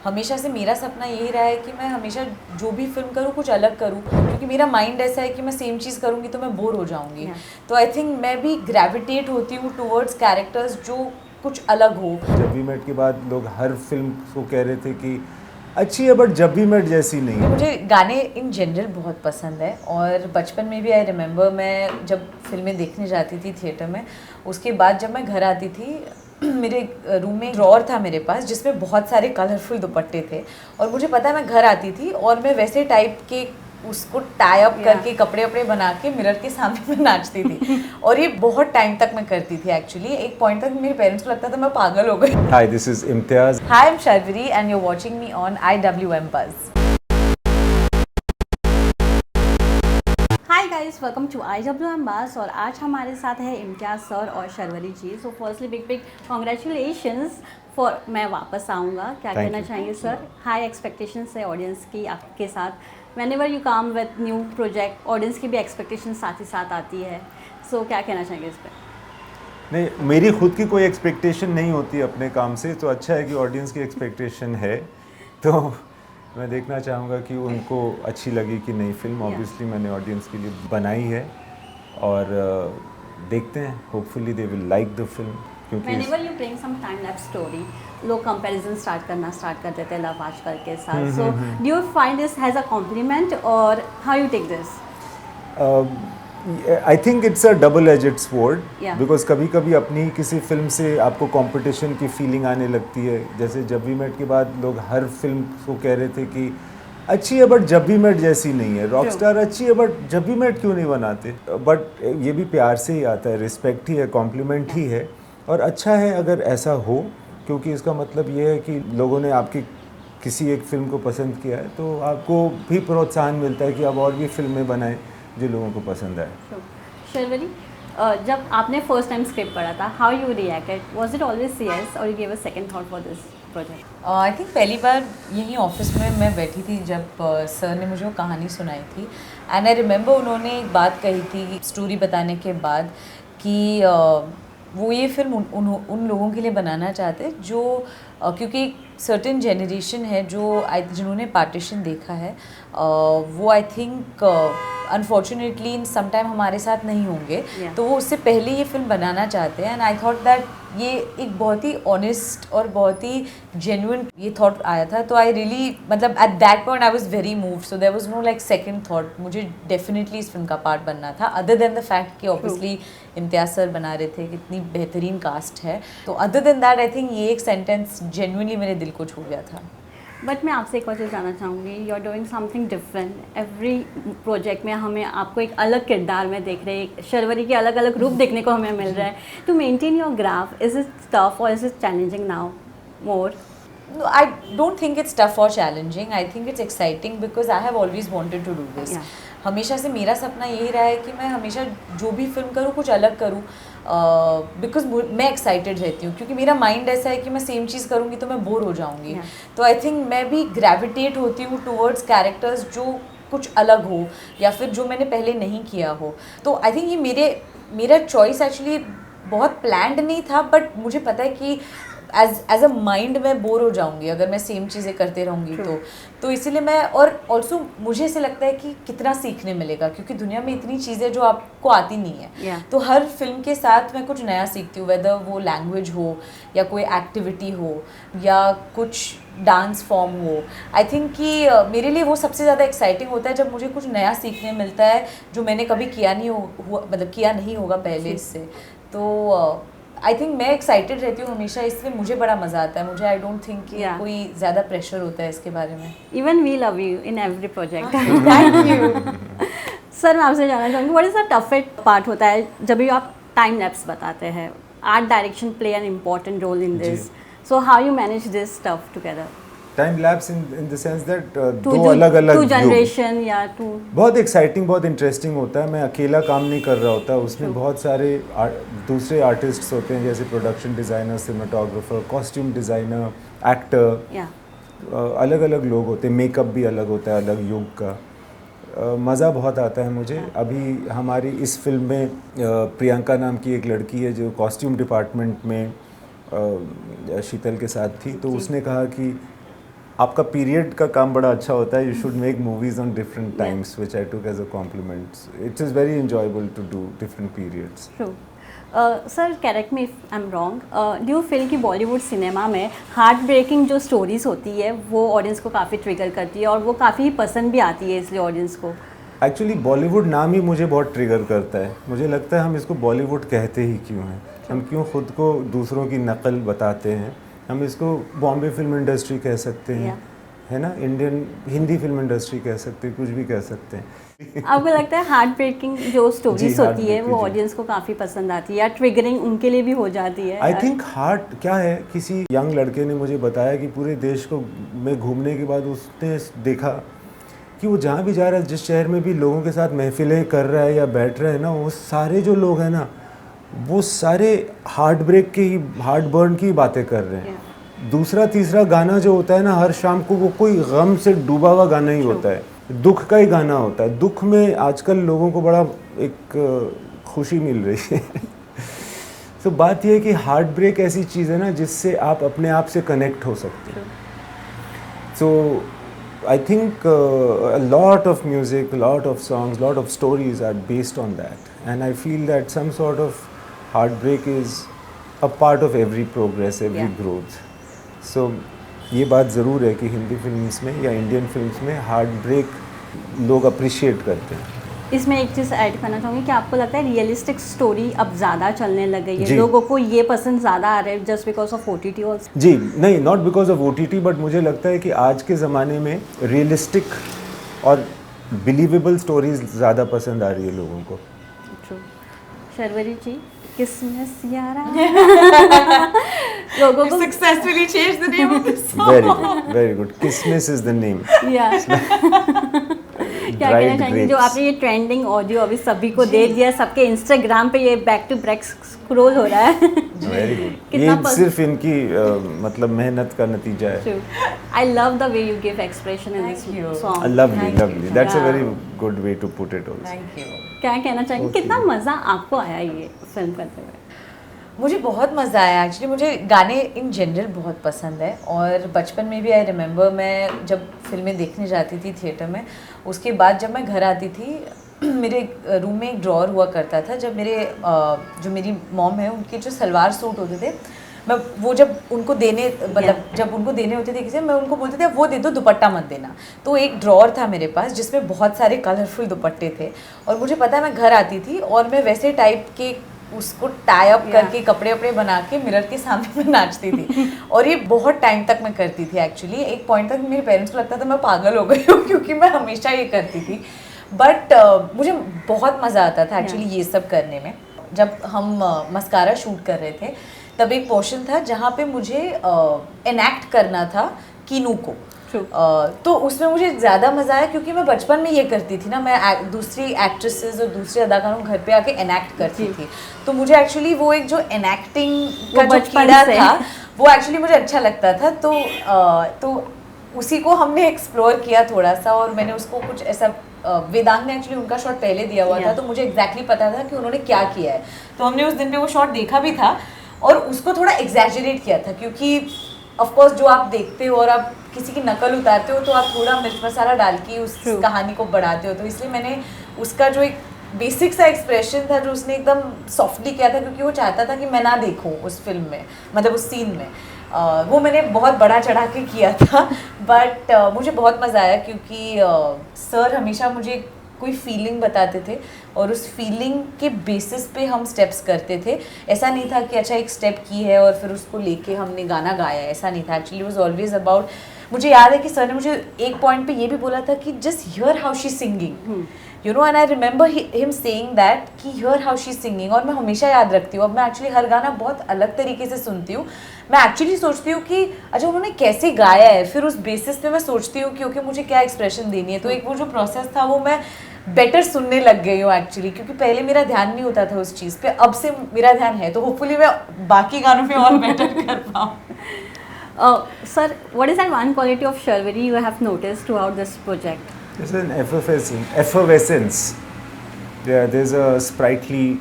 हमेशा से मेरा सपना यही रहा है कि मैं हमेशा जो भी फिल्म करूँ कुछ अलग करूँ, क्योंकि मेरा माइंड ऐसा है कि मैं सेम चीज़ करूँगी तो मैं बोर हो जाऊँगी। तो आई थिंक मैं भी ग्रेविटेट होती हूँ टूवर्ड्स कैरेक्टर्स जो कुछ अलग हो। जब वी मेट के बाद लोग हर फिल्म को कह रहे थे कि अच्छी है बट जब वी मेट जैसी नहीं है। मुझे गाने इन जनरल बहुत पसंद है और बचपन में भी आई रिमेंबर मैं जब फिल्में देखने जाती थी थिएटर में, उसके बाद जब मैं घर आती थी मेरे रूम में ड्रॉअर था मेरे पास जिसमें बहुत सारे कलरफुल दुपट्टे थे और मुझे पता है मैं घर आती थी और मैं वैसे टाइप के उसको टाई अप करके कपड़े वपड़े बना के मिरर के सामने में नाचती थी और ये बहुत टाइम तक मैं करती थी। एक्चुअली एक पॉइंट तक मेरे पेरेंट्स को लगता था मैं पागल हो गई। Hi, this is Imtiaz. Hi, I am Sharvari and you are watching me on IWM Buzz। Hi guys, welcome to IWM Buzz और आज हमारे साथ है इम्तियाज़ सर और Sharvari ji. So firstly big congratulations for, मैं वापस आऊँगा, क्या कहना चाहेंगे सर? हाई एक्सपेक्टेशंस है ऑडियंस की आपके साथ। Whenever you come with new project audience की भी एक्सपेक्टेशन साथ ही साथ आती है। सो क्या कहना चाहेंगे इस पर? नहीं, मेरी खुद की कोई एक्सपेक्टेशन नहीं होती अपने काम से, तो अच्छा है कि ऑडियंस की एक्सपेक्टेशन है। तो मैं देखना चाहूँगा कि उनको अच्छी लगी कि नहीं फिल्म। ऑब्वियसली मैंने ऑडियंस के लिए बनाई है और देखते हैं, hopefully they will like the film. क्योंकि whenever you bring some time lapse story, लोग कंपैरिजन स्टार्ट कर देते हैं लव आजकल के साथ। So do you find this has a compliment और how you take this? I think it's a double edged sword, Yeah. Because कभी कभी अपनी किसी फिल्म से आपको कंपटीशन की फीलिंग आने लगती है। जैसे जब वी मेट के बाद लोग हर फिल्म को कह रहे थे कि अच्छी है बट जब वी मेट जैसी नहीं है। रॉकस्टार अच्छी है बट जब वी मेट क्यों नहीं बनाते? बट ये भी प्यार से ही आता है, रिस्पेक्ट ही है, कॉम्प्लीमेंट ही है। और अच्छा है अगर ऐसा हो, क्योंकि इसका मतलब ये है कि लोगों ने आपकी किसी एक फिल्म को पसंद किया है तो आपको भी प्रोत्साहन मिलता है कि अब और भी फिल्में बनाएं जो लोगों को पसंद आए। शर्वरी, जब आपने फर्स्ट टाइम स्क्रिप्ट पढ़ा था, how you reacted? Was it always yes और you give a second thought for this project? I think पहली बार यहीं ऑफिस में मैं बैठी थी जब सर ने मुझे वो कहानी सुनाई थी एंड आई रिमेंबर उन्होंने एक बात कही थी स्टोरी बताने के बाद कि वो ये फिल्म उन लोगों के लिए बनाना चाहते जो क्योंकि सर्टेन जनरेशन है जो जिन्होंने पार्टीशन देखा है, वो I think unfortunately in some time हमारे साथ नहीं होंगे। तो वो उससे पहले ये फिल्म बनाना चाहते हैं एंड आई थॉट दैट ये एक बहुत ही ऑनेस्ट और बहुत ही जेन्युइन ये थॉट आया था। तो आई रियली मतलब at that point I was very moved, so there was no like second thought, मुझे डेफिनेटली इस फिल्म का पार्ट बनना था। अदर देन द फैक्ट कि ऑब्वियसली इम्तियाज सर बना रहे थे, कितनी बेहतरीन कास्ट है, तो other than that I think ये एक सेंटेंस जेन्युइनली मेरे दिल को छू गया था। बट मैं आपसे एक और चीज़ जानना चाहूँगी, you are doing something different every project में। हमें आपको एक अलग किरदार में देख रहे हैं, शर्वरी के अलग अलग रूप देखने को हमें मिल रहा है। To maintain your graph, is it tough और is it challenging now more? No, I don't think it's tough or challenging. I think it's exciting because I have always wanted to do this. Yeah. हमेशा से मेरा सपना यही रहा है कि मैं हमेशा जो भी फिल्म करूँ कुछ अलग करूँ, बिकॉज मैं एक्साइटेड रहती हूँ, क्योंकि मेरा माइंड ऐसा है कि मैं सेम चीज़ करूँगी तो मैं बोर हो जाऊँगी। तो आई थिंक मैं भी ग्रेविटेट होती हूँ टूवर्ड्स कैरेक्टर्स जो कुछ अलग हो या फिर जो मैंने पहले नहीं किया हो। तो आई थिंक ये मेरा चॉइस एक्चुअली बहुत प्लान्ड नहीं था, बट मुझे पता है कि एज अ माइंड मैं बोर हो जाऊंगी अगर मैं सेम चीज़ें करते रहूँगी। तो इसीलिए मैं, और ऑल्सो मुझे ऐसे लगता है कि कितना सीखने मिलेगा, क्योंकि दुनिया में इतनी चीज़ें जो आपको आती नहीं है। तो हर फिल्म के साथ मैं कुछ नया सीखती हूँ, वेदर वो लैंग्वेज हो या कोई एक्टिविटी हो या कुछ डांस फॉर्म हो। आई थिंक कि मेरे लिए वो सबसे ज़्यादा एक्साइटिंग होता है जब मुझे कुछ नया सीखने मिलता है जो मैंने कभी किया नहीं होगा पहले इससे। तो आई थिंक मैं एक्साइटेड रहती हूँ हमेशा, इसलिए मुझे बड़ा मज़ा आता है। मुझे आई डोंट थिंक कि कोई ज़्यादा प्रेशर होता है इसके बारे में। Even we love you in every project. Thank you. Sir, मैं आपसे जानना चाहूँगी, what is the toughest part होता है जब भी आप टाइम लैप्स बताते हैं? Art direction play an important role in this, so how you manage this stuff together? Time lapse in the sense that दो अलग अलग टू जनरेशन या टू, बहुत एक्साइटिंग, बहुत इंटरेस्टिंग होता है। मैं अकेला काम नहीं कर रहा होता, उसमें बहुत सारे दूसरे आर्टिस्ट्स होते हैं, जैसे production designer, cinematographer, costume designer, actor, अलग अलग लोग होते हैं। मेकअप भी अलग होता है, अलग युग का। मज़ा बहुत आता है मुझे। अभी हमारी इस फिल्म में प्रियंका नाम की एक लड़की है जो कॉस्ट्यूम डिपार्टमेंट में शीतल के साथ थी, तो उसने कहा कि आपका पीरियड का काम बड़ा अच्छा होता है. You should make movies on different times, which I took as a compliment. It is very enjoyable to do different periods. True. Sir correct me if I am wrong, do you feel कि Bollywood cinema में heart breaking जो stories होती है वो audience को काफ़ी trigger करती है और वो काफ़ी पसंद भी आती है इसलिए ऑडियंस को? एक्चुअली बॉलीवुड नाम ही मुझे बहुत ट्रिगर करता है. मुझे लगता है हम इसको बॉलीवुड कहते ही क्यों हैं. हम क्यों खुद को दूसरों की नकल बताते हैं. हम इसको बॉम्बे फिल्म इंडस्ट्री कह सकते हैं, है ना, इंडियन हिंदी फिल्म इंडस्ट्री कह सकते हैं, कुछ भी कह सकते हैं. आपको लगता है हार्ट ब्रेकिंग जो स्टोरीज होती है वो ऑडियंस को काफ़ी पसंद आती है या ट्रिगरिंग उनके लिए भी हो जाती है? आई थिंक हार्ट क्या है, किसी यंग लड़के ने मुझे बताया कि पूरे देश को में घूमने के बाद उसने देखा कि वो जहाँ भी जा रहा है, जिस शहर में भी लोगों के साथ महफिलें कर रहा है या बैठ रहा है ना, वो सारे जो लोग हैं ना, वो सारे हार्ट ब्रेक की ही, हार्ट बर्न की बातें कर रहे हैं. दूसरा तीसरा गाना जो होता है ना हर शाम को, वो कोई गम से डूबा हुआ गाना ही होता है, दुख का ही गाना होता है. दुख में आजकल लोगों को बड़ा एक खुशी मिल रही है. तो बात यह है कि हार्ट ब्रेक ऐसी चीज़ है ना जिससे आप अपने आप से कनेक्ट हो सकते हैं. So I think a lot of music, a lot of songs, a lot of stories are based on that, and I feel that some sort of heartbreak is a part of every progress, every growth. So ये बात ज़रूर है कि Hindi films में या Indian films में heart break लोग appreciate करते हैं. इसमें एक चीज़ ऐड करना चाहूँगी कि आपको लगता है रियलिस्टिक स्टोरी अब ज़्यादा चलने लग गई है, लोगों को ये पसंद ज़्यादा आ रहा है just because of OTT also? जी नहीं, not because of OTT, but मुझे लगता है कि आज के ज़माने में रियलिस्टिक और बिलीवेबल स्टोरीज ज़्यादा पसंद आ रही है लोगों को. ट्रू. शर्वरी जी, किसमिस यारा लोगों को successfully change the name of this song. Very good. किसमिस इज द नेम. या क्या कहना चाहेंगे जो आपने ये ट्रेंडिंग ऑडियो अभी सभी को दे दिया, सबके इंस्टाग्राम पे ये बैक टू बैक स्क्रॉल हो रहा है? Very good. ये सिर्फ इनकी मतलब मेहनत का नतीजा है. I love the way you give expression in this song. Lovely. That's a very good way to put it also. Thank you. क्या कहना चाहेंगे, कितना मज़ा आपको आया ये फिल्म करते हुए? मुझे बहुत मज़ा आया एक्चुअली. मुझे गाने इन जनरल बहुत पसंद है और बचपन में भी आई रिमेंबर मैं जब फिल्में देखने जाती थी थिएटर में, उसके बाद जब मैं घर आती थी मेरे रूम में एक ड्रॉअर हुआ करता था. जब जो मेरी मॉम है उनके जो सलवार सूट होते थे, मैं वो जब उनको देने मतलब जब उनको देने होते थे किसी, मैं उनको बोलती थी वो दे दो, दुपट्टा मत देना. तो एक ड्रॉअर था मेरे पास जिसमें बहुत सारे कलरफुल दुपट्टे थे और मुझे पता है मैं घर आती थी और मैं वैसे टाइप के उसको टाई अप करके कपड़े वपड़े बना के मिरर के सामने में नाचती थी. और ये बहुत टाइम तक मैं करती थी एक्चुअली. एक पॉइंट तक मेरे पेरेंट्स को लगता था मैं पागल हो गई हूँ क्योंकि मैं हमेशा ये करती थी. बट मुझे बहुत मज़ा आता था एक्चुअली ये सब करने में. जब हम मस्कारा शूट कर रहे थे तब एक पोर्शन था जहाँ पे मुझे एनैक्ट करना था कीनू को. तो उसमें मुझे ज़्यादा मज़ा आया क्योंकि मैं बचपन में ये करती थी ना, मैं दूसरी एक्ट्रेसेस और दूसरे अदाकारों घर पे आके एनैक्ट करती थी. तो मुझे एक्चुअली वो एक जो एनैक्टिंग का जो कीड़ा था वो एक्चुअली मुझे अच्छा लगता था. तो उसी को हमने एक्सप्लोर किया थोड़ा सा और मैंने उसको कुछ ऐसा वेदांग ने एक्चुअली उनका शॉट पहले दिया हुआ था तो मुझे एग्जैक्टली पता था कि उन्होंने क्या किया है. तो हमने उस दिन पे वो शॉट देखा भी था और उसको थोड़ा एग्जैजरेट किया था क्योंकि ऑफ कोर्स जो आप देखते हो और आप किसी की नकल उतारते हो तो आप थोड़ा मिर्च मसाला डाल के उस कहानी को बढ़ाते हो. तो इसलिए मैंने उसका जो एक बेसिक सा एक्सप्रेशन था जो उसने एकदम सॉफ्टली किया था क्योंकि वो चाहता था कि मैं ना देखूं उस फिल्म में, मतलब उस सीन में, वो मैंने बहुत बड़ा चढ़ा के किया था. बट मुझे बहुत मज़ा आया क्योंकि सर हमेशा मुझे कोई फीलिंग बताते थे और उस फीलिंग के बेसिस पे हम स्टेप्स करते थे. ऐसा नहीं था कि अच्छा एक स्टेप की है और फिर उसको लेके हमने गाना गाया, ऐसा नहीं था. एक्चुअली वाज ऑलवेज अबाउट, मुझे याद है कि सर ने मुझे एक पॉइंट पे ये भी बोला था कि just here how she singing, you know, and I remember him saying that कि हियर हाउ शी सिंगिंग. और मैं हमेशा याद रखती हूँ. अब मैं एक्चुअली हर गाना बहुत अलग तरीके से सुनती हूँ. मैं एक्चुअली सोचती हूँ कि अच्छा उन्होंने कैसे गाया है, फिर उस बेसिस पे मैं सोचती हूँ कि ओके मुझे क्या एक्सप्रेशन देनी है. तो एक वो जो प्रोसेस था वो मैं बेटर सुनने लग गई हूँ एक्चुअली, क्योंकि पहले मेरा ध्यान नहीं होता था उस चीज़ पे, अब से मेरा ध्यान है. तो होपफुली मैं बाकी गानों पे और बेटर कर पाऊँ. Sir, what is that one quality of Sharvari you have noticed throughout this project? There's an effervescence. Yeah, there's a sprightly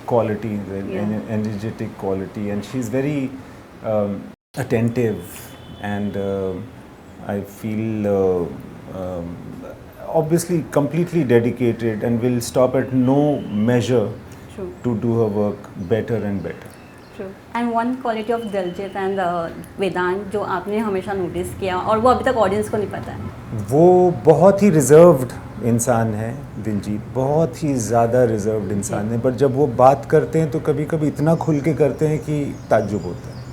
quality, an energetic quality, and she's very attentive and I feel obviously completely dedicated and will stop at no measure True. to do her work better and better. True. And one quality of Diljit and वेदांत जो आपने हमेशा notice किया और वो अभी तक audience को नहीं पता है. वो बहुत ही रिजर्व्ड इंसान है दिलजीत, बहुत ही ज़्यादा रिजर्व्ड इंसान है, पर जब वो बात करते हैं तो कभी कभी इतना खुल के करते हैं कि ताज्जुब होता है.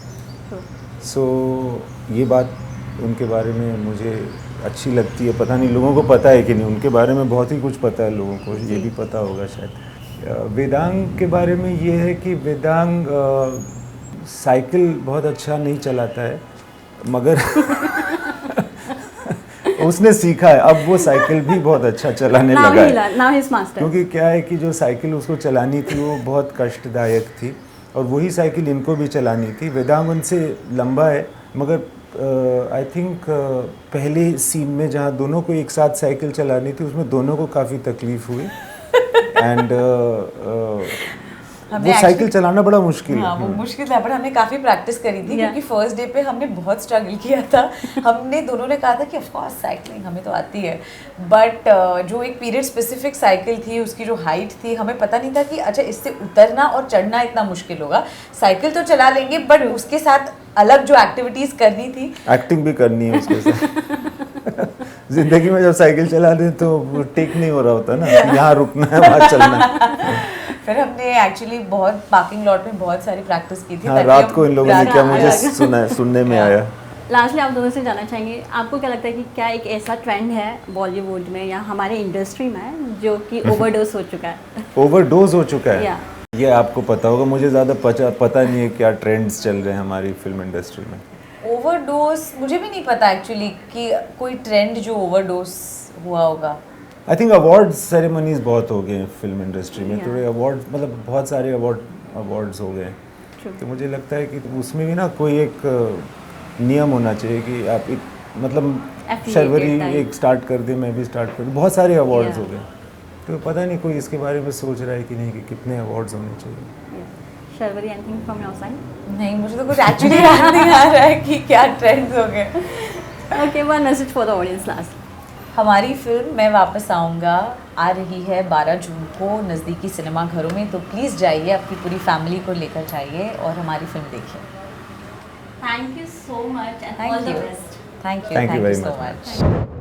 True. सो ये बात उनके बारे में मुझे अच्छी लगती है. पता नहीं लोगों को पता है कि नहीं, उनके बारे में बहुत ही कुछ पता है लोगों को, ये भी पता होगा शायद. वेदांग के बारे में ये है कि वेदांग साइकिल बहुत अच्छा नहीं चलाता है, मगर उसने सीखा है, अब वो साइकिल भी बहुत अच्छा चलाने लगा है. Now he's master. क्योंकि क्या है कि जो साइकिल उसको चलानी थी वो बहुत कष्टदायक थी, और वही साइकिल इनको भी चलानी थी. वेदांग उनसे लंबा है, मगर आई थिंक पहले सीन में जहाँ दोनों को एक साथ साइकिल चलानी थी उसमें दोनों को काफ़ी तकलीफ हुई. एंड वो साइकिल चलाना बड़ा मुश्किल है. हाँ, वो मुश्किल था, बट हमने काफ़ी प्रैक्टिस करी थी. क्योंकि फर्स्ट डे पे हमने बहुत स्ट्रगल किया था. हमने दोनों ने कहा था कि ऑफ कोर्स साइकिलिंग हमें तो आती है, बट जो एक पीरियड स्पेसिफिक साइकिल थी, उसकी जो हाइट थी, हमें पता नहीं था कि अच्छा इससे उतरना और चढ़ना इतना मुश्किल होगा. साइकिल तो चला लेंगे, बट उसके साथ अलग जो एक्टिविटीज़ करनी थी, एक्टिंग भी करनी है उसके साथ. जिंदगी में जब साइकिल चला रहे तो टेक नहीं हो रहा होता ना, यहाँ रुकना है वहाँ चलना है. फिर हमने एक्चुअली बहुत पार्किंग लॉट में बहुत सारी प्रैक्टिस की थी. हाँ, रात को इन लोगों ने क्या मुझे सुनने में आया. लास्टली आप दोनों से जानना चाहेंगे, आपको क्या लगता है कि क्या एक ऐसा ट्रेंड है बॉलीवुड में या हमारे इंडस्ट्री में जो कि ओवरडोज हो चुका है? ओवरडोज हो चुका है. Yeah. ये आपको पता होगा, मुझे ज़्यादा पता नहीं है क्या ट्रेंड्स चल रहे हैं हमारी फिल्म इंडस्ट्री में. ओवरडोज मुझे भी नहीं पता एक्चुअली कि कोई ट्रेंड जो ओवरडोज हुआ होगा. आई थिंक अवार्ड सेरेमनीज बहुत हो गए हैं फिल्म इंडस्ट्री में. Yeah. थोड़े अवार्ड मतलब बहुत सारे अवार्ड्स हो गए हैं. True. तो मुझे लगता है कि उसमें भी ना कोई एक नियम होना चाहिए कि आप मतलब Affiliated शर्वरी type. एक स्टार्ट कर दे, मैं भी स्टार्ट कर दूँ. बहुत सारे अवार्ड्स Yeah. हो गए, तो पता नहीं कोई इसके बारे में सोच रहा है कि नहीं कि कितने अवार्ड्स होने चाहिए. Sharvari, anything from your side? नहीं, मुझे तो कुछ एक्चुअली याद नहीं आ रहा है कि क्या ट्रेंड्स हो गए. Okay, one message for the audience last. हमारी फिल्म मैं वापस आऊँगा आ रही है 12 जून को नज़दीकी सिनेमा घरों में, तो प्लीज़ जाइए, अपनी पूरी फैमिली को लेकर जाइए और हमारी फिल्म देखिए. Thank you so much and Thank all the you. Best. Thank you Thank you very so much. much.